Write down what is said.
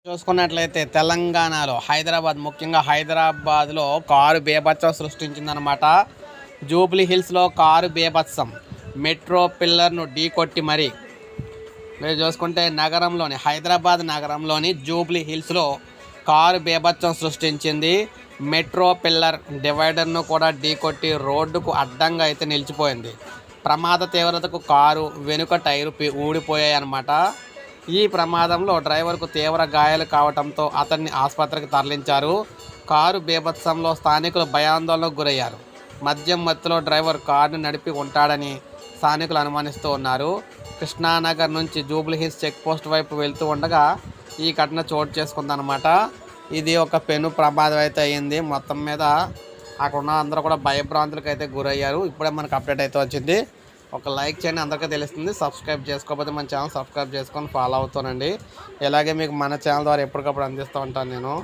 చూసుకున్నట్లయితే తెలంగాణలో హైదరాబాద్, ముఖ్యంగా హైదరాబాద్లో కారు బీభత్సం సృష్టించిందనమాట. జూబ్లీ హిల్స్లో కారు బీభత్సం మెట్రో పిల్లర్ను ఢీకొట్టి మరి మీరు చూసుకుంటే హైదరాబాద్ నగరంలోని జూబ్లీ హిల్స్లో కారు బీభత్సం సృష్టించింది. మెట్రో పిల్లర్ డివైడర్ను కూడా ఢీకొట్టి రోడ్డుకు అడ్డంగా అయితే నిలిచిపోయింది. ప్రమాద తీవ్రతకు కారు వెనుక టైరు ఊడిపోయాయి అన్నమాట. ఈ ప్రమాదంలో డ్రైవర్కు తీవ్ర గాయాలు కావడంతో అతన్ని ఆసుపత్రికి తరలించారు. కారు బీభత్సంలో స్థానికులు భయాందోళనకు గురయ్యారు. మద్యం మత్తులో డ్రైవర్ కారును నడిపి ఉంటాడని స్థానికులు అనుమానిస్తూ ఉన్నారు. కృష్ణానగర్ నుంచి జూబ్లీహిల్స్ చెక్ పోస్ట్ వైపు వెళ్తూ ఉండగా ఈ ఘటన చోటు చేసుకుందనమాట. ఇది ఒక పెను ప్రమాదం అయితే అయ్యింది. మొత్తం మీద అక్కడ ఉన్న అందరూ కూడా భయభ్రాంతులకు అయితే గురయ్యారు. ఇప్పుడే మనకు అప్డేట్ అయితే వచ్చింది. ఒక లైక్ చేయండి, అందరికీ తెలుస్తుంది. సబ్స్క్రైబ్ చేసుకోకపోతే మన ఛానల్ సబ్స్క్రైబ్ చేసుకొని ఫాలో అవుతానండి. ఇలాగే మీకు మన ఛానల్ ద్వారా ఎప్పటికప్పుడు అందిస్తూ ఉంటాను నేను.